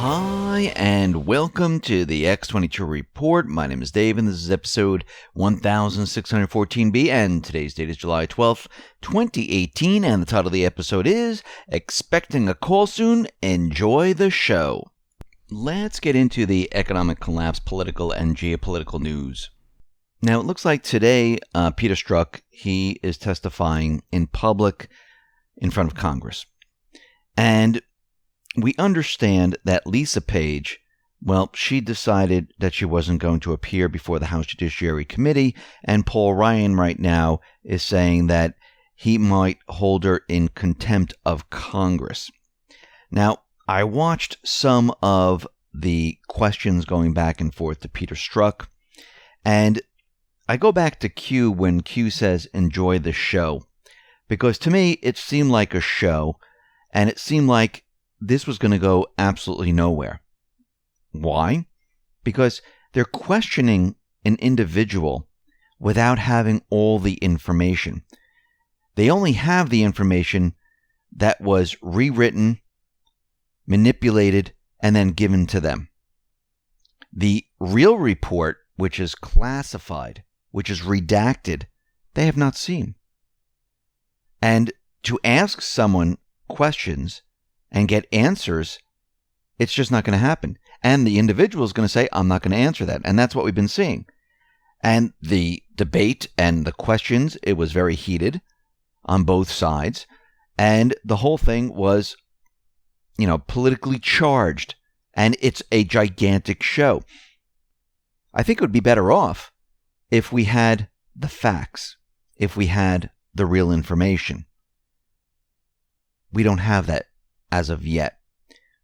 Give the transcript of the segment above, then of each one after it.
Hi, and welcome to the X22 Report. My name is Dave, and this is episode 1614B, and today's date is July 12th, 2018, and the title of the episode is Expecting a Call Soon? Enjoy the show. Let's get into the economic collapse, political, and geopolitical news. Now, it looks like today, Peter Strzok, he is testifying in public in front of Congress. And we understand that Lisa Page, well, she decided that she wasn't going to appear before the House Judiciary Committee, and Paul Ryan right now is saying that he might hold her in contempt of Congress. Now, I watched some of the questions going back and forth to Peter Strzok, and I go back to Q when Q says, enjoy the show, because to me, it seemed like a show, and it seemed like this was going to go absolutely nowhere. Why? Because they're questioning an individual without having all the information. They only have the information that was rewritten, manipulated, and then given to them. The real report, which is classified, which is redacted, they have not seen. And to ask someone questions and get answers, it's just not going to happen. And the individual is going to say, I'm not going to answer that. And that's what we've been seeing. And the debate and the questions, it was very heated on both sides. And the whole thing was, politically charged. And it's a gigantic show. I think it would be better off if we had the facts, if we had the real information. We don't have that as of yet.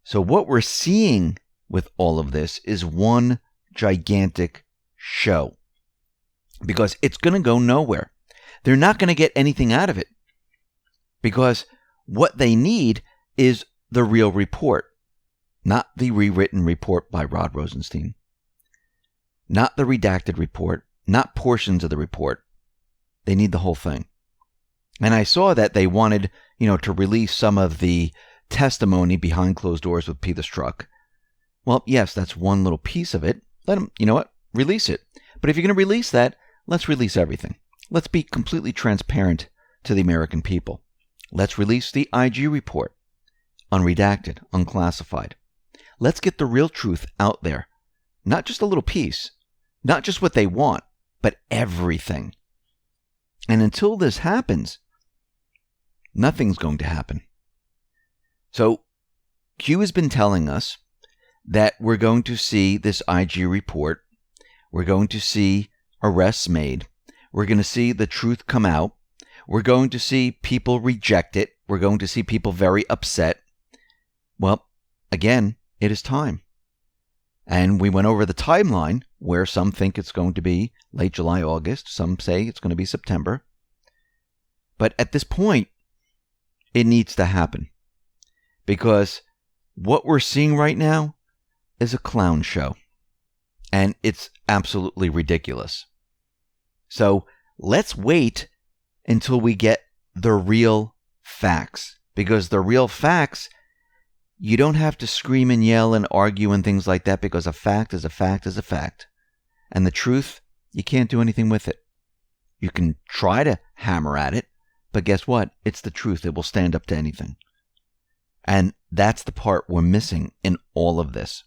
So what we're seeing with all of this is one gigantic show, because it's going to go nowhere. They're not going to get anything out of it, because what they need is the real report, not the rewritten report by Rod Rosenstein, not the redacted report, not portions of the report. They need the whole thing. And I saw that they wanted, to release some of the testimony behind closed doors with Peter Strzok. Well, yes, that's one little piece of it. Let them, release it. But if you're going to release that, let's release everything. Let's be completely transparent to the American people. Let's release the IG report, unredacted, unclassified. Let's get the real truth out there. Not just a little piece, not just what they want, but everything. And until this happens, nothing's going to happen. So Q has been telling us that we're going to see this IG report. We're going to see arrests made. We're going to see the truth come out. We're going to see people reject it. We're going to see people very upset. Well, again, it is time. And we went over the timeline where some think it's going to be late July, August. Some say it's going to be September. But at this point, it needs to happen. Because what we're seeing right now is a clown show. And it's absolutely ridiculous. So let's wait until we get the real facts. Because the real facts, you don't have to scream and yell and argue and things like that, because a fact is a fact is a fact. And the truth, you can't do anything with it. You can try to hammer at it, but guess what? It's the truth. It will stand up to anything. And that's the part we're missing in all of this.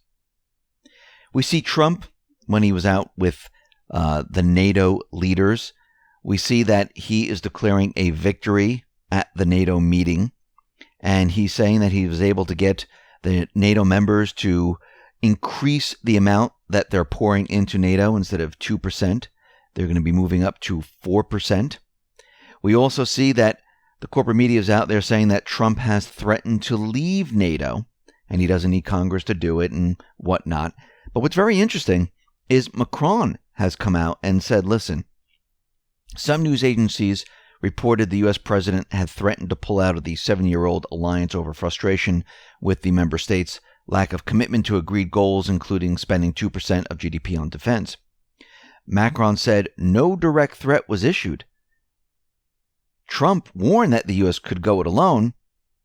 We see Trump, when he was out with the NATO leaders, we see that he is declaring a victory at the NATO meeting. And he's saying that he was able to get the NATO members to increase the amount that they're pouring into NATO. Instead of 2%, they're going to be moving up to 4%. We also see that the corporate media is out there saying that Trump has threatened to leave NATO, and he doesn't need Congress to do it and whatnot. But what's very interesting is Macron has come out and said, listen, some news agencies reported the U.S. president had threatened to pull out of the 7-year-old alliance over frustration with the member states' lack of commitment to agreed goals, including spending 2% of GDP on defense. Macron said no direct threat was issued. Trump warned that the U.S. could go it alone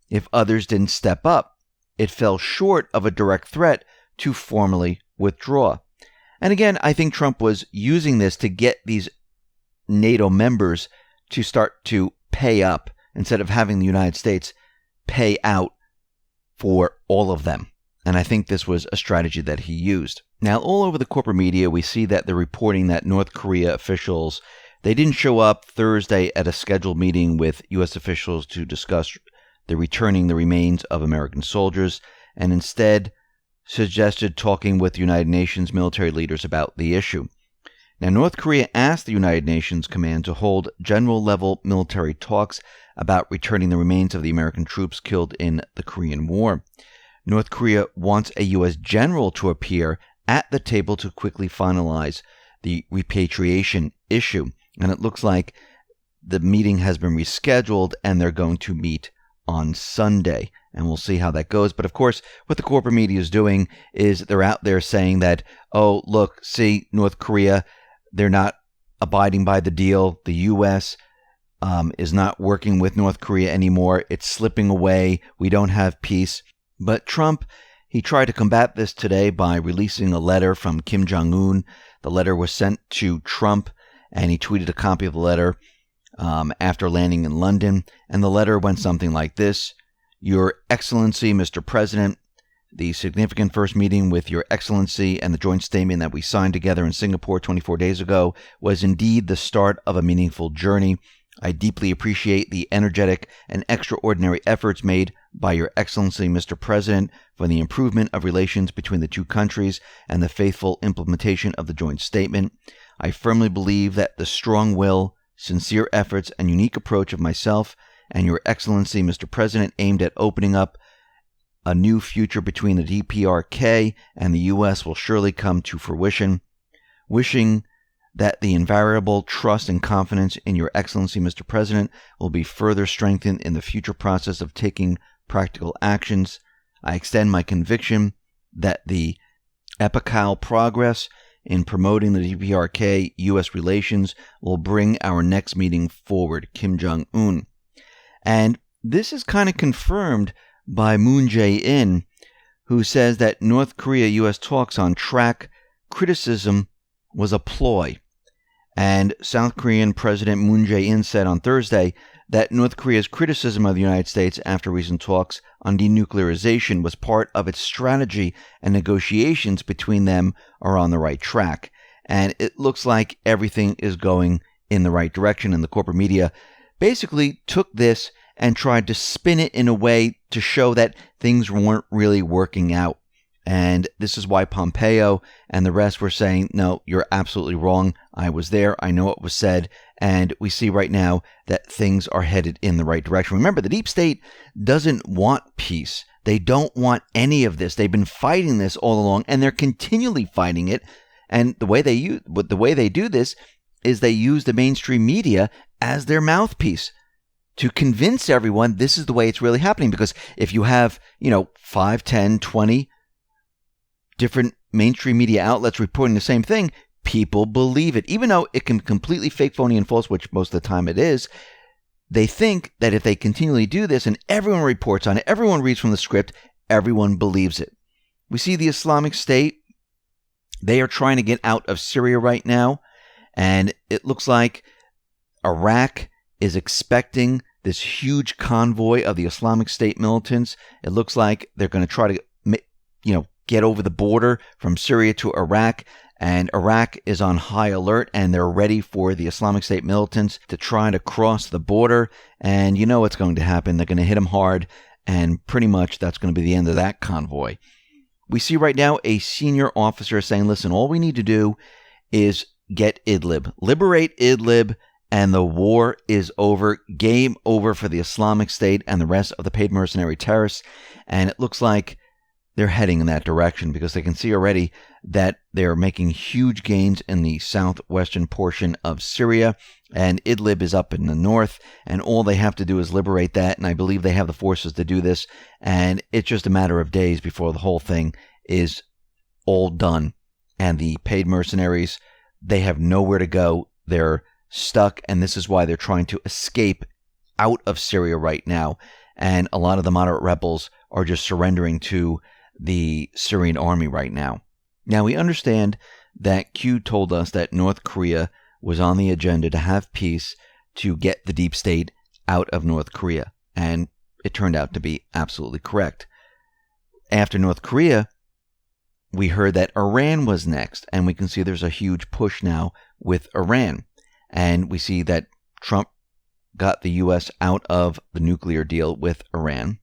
if others didn't step up. it fell short of a direct threat to formally withdraw. And again, I think Trump was using this to get these NATO members to start to pay up instead of having the United States pay out for all of them. And I think this was a strategy that he used. Now, all over the corporate media, we see that they're reporting that North Korea officials, they didn't show up Thursday at a scheduled meeting with U.S. officials to discuss returning the remains of American soldiers, and instead suggested talking with United Nations military leaders about the issue. Now, North Korea asked the United Nations Command to hold general-level military talks about returning the remains of the American troops killed in the Korean War. North Korea wants a U.S. general to appear at the table to quickly finalize the repatriation issue. And it looks like the meeting has been rescheduled and they're going to meet on Sunday. And we'll see how that goes. But of course, what the corporate media is doing is they're out there saying that, oh, look, see, North Korea, they're not abiding by the deal. The U.S. Is not working with North Korea anymore. It's slipping away. We don't have peace. But Trump, he tried to combat this today by releasing a letter from Kim Jong-un. The letter was sent to Trump, and he tweeted a copy of the letter after landing in London. And the letter went something like this: Your Excellency, Mr. President, the significant first meeting with Your Excellency and the joint statement that we signed together in Singapore 24 days ago was indeed the start of a meaningful journey. I deeply appreciate the energetic and extraordinary efforts made by Your Excellency, Mr. President, for the improvement of relations between the two countries and the faithful implementation of the joint statement. I firmly believe that the strong will, sincere efforts, and unique approach of myself and Your Excellency, Mr. President, aimed at opening up a new future between the DPRK and the U.S. will surely come to fruition. Wishing that the invariable trust and confidence in Your Excellency, Mr. President, will be further strengthened in the future process of taking practical actions. I extend my conviction that the epochal progress in promoting the DPRK-U.S. relations will bring our next meeting forward, Kim Jong-un. And this is kind of confirmed by Moon Jae-in, who says that North Korea-U.S. talks on track criticism was a ploy. And South Korean President Moon Jae-in said on Thursday that North Korea's criticism of the United States after recent talks on denuclearization was part of its strategy, and negotiations between them are on the right track. And it looks like everything is going in the right direction, and the corporate media basically took this and tried to spin it in a way to show that things weren't really working out. And this is why Pompeo and the rest were saying, no, you're absolutely wrong. I was there. I know what was said. And we see right now that things are headed in the right direction. Remember, the deep state doesn't want peace. They don't want any of this. They've been fighting this all along, and they're continually fighting it. And the way they do this is they use the mainstream media as their mouthpiece to convince everyone this is the way it's really happening. Because if you have, 5, 10, 20 different mainstream media outlets reporting the same thing, people believe it. Even though it can be completely fake, phony, and false, which most of the time it is, they think that if they continually do this and everyone reports on it, everyone reads from the script, everyone believes it. We see the Islamic State, they are trying to get out of Syria right now, and it looks like Iraq is expecting this huge convoy of the Islamic State militants. It looks like they're going to try to, get over the border from Syria to Iraq, and Iraq is on high alert, and they're ready for the Islamic State militants to try to cross the border, and you know what's going to happen. They're going to hit them hard, and pretty much that's going to be the end of that convoy. We see right now a senior officer saying, listen, all we need to do is get Idlib, liberate Idlib, and the war is over. Game over for the Islamic State and the rest of the paid mercenary terrorists, and it looks like they're heading in that direction because they can see already that they're making huge gains in the southwestern portion of Syria, and Idlib is up in the north, and all they have to do is liberate that, and I believe they have the forces to do this, and it's just a matter of days before the whole thing is all done. And the paid mercenaries, they have nowhere to go. They're stuck, and this is why they're trying to escape out of Syria right now. And a lot of the moderate rebels are just surrendering to the Syrian army right now. Now, we understand that Q told us that North Korea was on the agenda to have peace, to get the deep state out of North Korea. And it turned out to be absolutely correct. After North Korea, we heard that Iran was next. And we can see there's a huge push now with Iran. And we see that Trump got the U.S. out of the nuclear deal with Iran.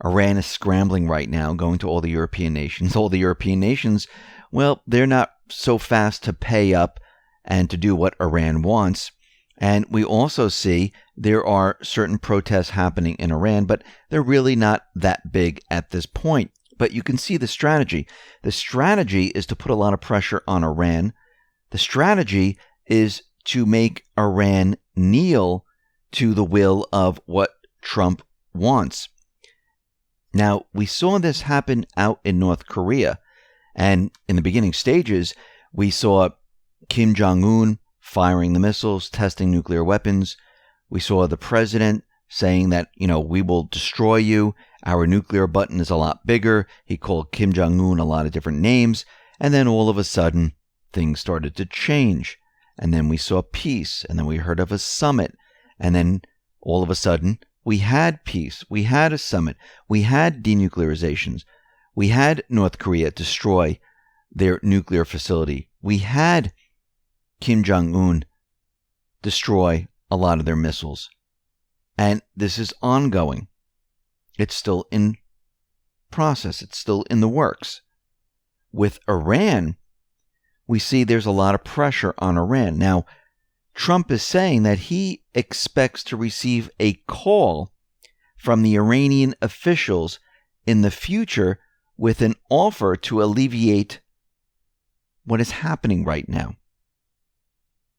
Iran is scrambling right now, going to all the European nations. All the European nations, well, they're not so fast to pay up and to do what Iran wants. And we also see there are certain protests happening in Iran, but they're really not that big at this point. But you can see the strategy. The strategy is to put a lot of pressure on Iran. The strategy is to make Iran kneel to the will of what Trump wants. Now, we saw this happen out in North Korea, and in the beginning stages, we saw Kim Jong-un firing the missiles, testing nuclear weapons. We saw the president saying that, we will destroy you. Our nuclear button is a lot bigger. He called Kim Jong-un a lot of different names, and then all of a sudden, things started to change. And then we saw peace, and then we heard of a summit, and then all of a sudden, we had peace, we had a summit, we had denuclearizations, we had North Korea destroy their nuclear facility, we had Kim Jong-un destroy a lot of their missiles. And this is ongoing. It's still in process, it's still in the works. With Iran, we see there's a lot of pressure on Iran. Now, Trump is saying that he expects to receive a call from the Iranian officials in the future with an offer to alleviate what is happening right now.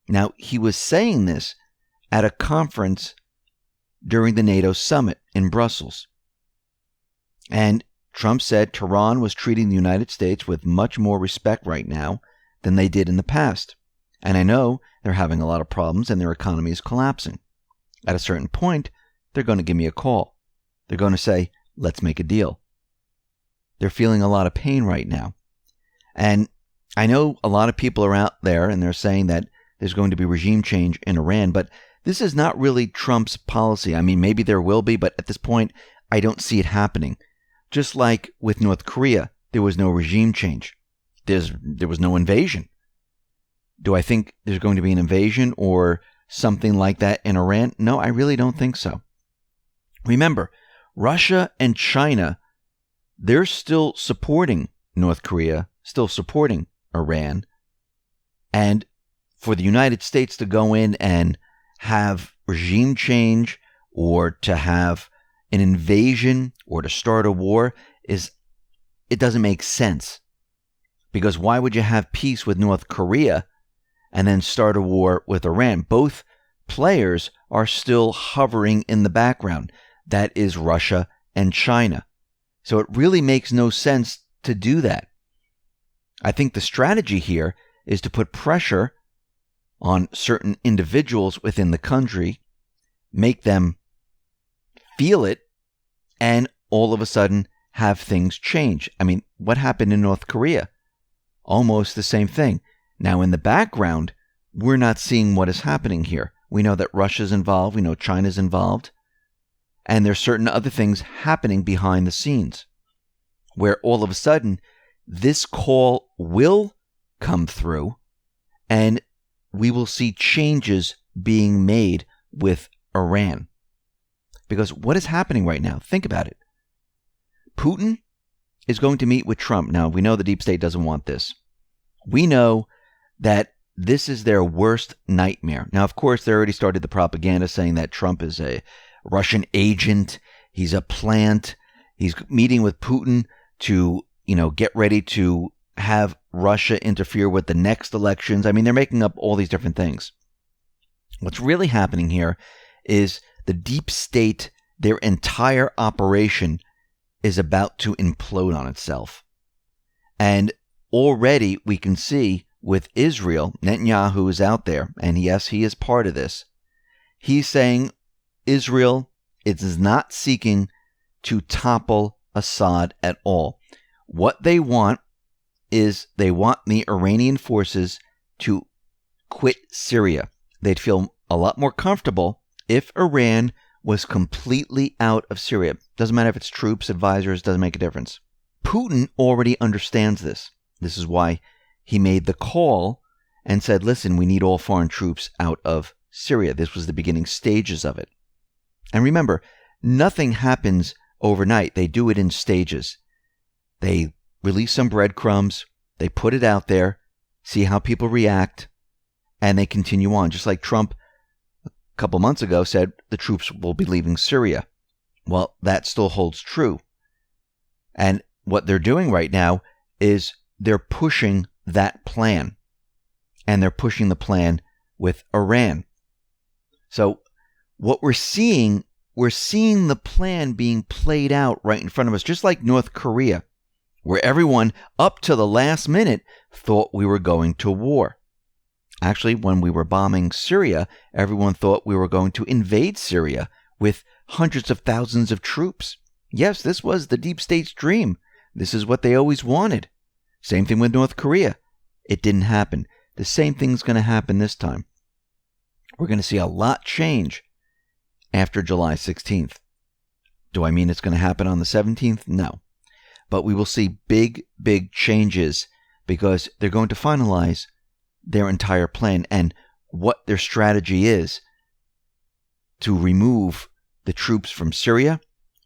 Now, he was saying this at a conference during the NATO summit in Brussels. And Trump said Tehran was treating the United States with much more respect right now than they did in the past. And I know they're having a lot of problems and their economy is collapsing. At a certain point, they're going to give me a call. They're going to say, let's make a deal. They're feeling a lot of pain right now. And I know a lot of people are out there and they're saying that there's going to be regime change in Iran, but this is not really Trump's policy. I mean, maybe there will be, but at this point, I don't see it happening. Just like with North Korea, there was no regime change. There was no invasion. Do I think there's going to be an invasion or something like that in Iran? No, I really don't think so. Remember, Russia and China, they're still supporting North Korea, still supporting Iran. And for the United States to go in and have regime change or to have an invasion or to start a war it doesn't make sense. Because why would you have peace with North Korea and then start a war with Iran? Both players are still hovering in the background. That is Russia and China. So it really makes no sense to do that. I think the strategy here is to put pressure on certain individuals within the country, make them feel it, and all of a sudden have things change. I mean, what happened in North Korea? Almost the same thing. Now, in the background, we're not seeing what is happening here. We know that Russia's involved. We know China's involved. And there's certain other things happening behind the scenes where all of a sudden this call will come through and we will see changes being made with Iran. Because what is happening right now? Think about it. Putin is going to meet with Trump. Now, we know the deep state doesn't want this. We know that this is their worst nightmare. Now, of course, they already started the propaganda saying that Trump is a Russian agent. He's a plant. He's meeting with Putin to, get ready to have Russia interfere with the next elections. I mean, they're making up all these different things. What's really happening here is the deep state, their entire operation is about to implode on itself. And already we can see with Israel, Netanyahu is out there, and yes, he is part of this. He's saying Israel is not seeking to topple Assad at all. What they want is they want the Iranian forces to quit Syria. They'd feel a lot more comfortable if Iran was completely out of Syria. Doesn't matter if it's troops, advisors, doesn't make a difference. Putin already understands this. This is why he made the call and said, listen, we need all foreign troops out of Syria. This was the beginning stages of it. And remember, nothing happens overnight. They do it in stages. They release some breadcrumbs, they put it out there, see how people react, and they continue on. Just like Trump a couple months ago said the troops will be leaving Syria. Well, that still holds true. And what they're doing right now is they're pushing that plan. And they're pushing the plan with Iran. So what we're seeing the plan being played out right in front of us, just like North Korea, where everyone up to the last minute thought we were going to war. Actually, when we were bombing Syria, everyone thought we were going to invade Syria with hundreds of thousands of troops. Yes, this was the deep state's dream. This is what they always wanted. Same thing with North Korea. It didn't happen. The same thing's going to happen this time. We're going to see a lot change after July 16th. Do I mean it's going to happen on the 17th? No. But we will see big, big changes because they're going to finalize their entire plan and what their strategy is to remove the troops from Syria,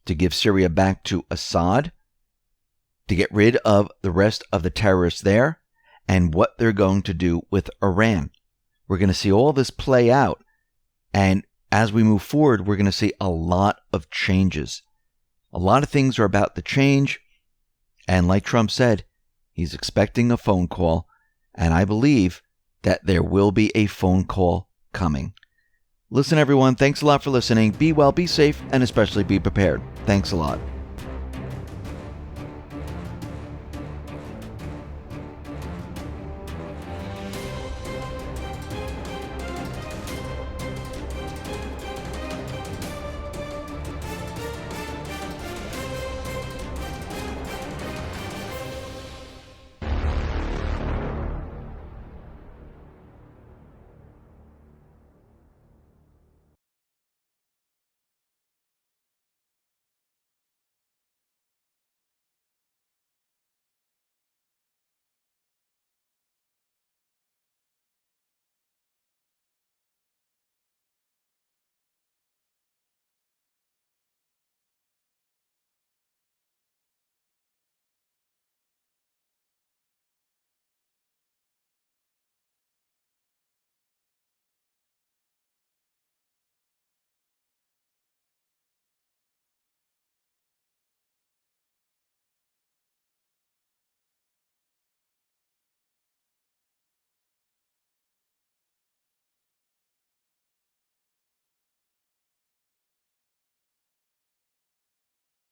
to give Syria back to Assad, to get rid of the rest of the terrorists there, and what they're going to do with Iran. We're going to see all this play out. And as we move forward, we're going to see a lot of changes. A lot of things are about to change. And like Trump said, he's expecting a phone call. And I believe that there will be a phone call coming. Listen, everyone, thanks a lot for listening. Be well, be safe, and especially be prepared. Thanks a lot.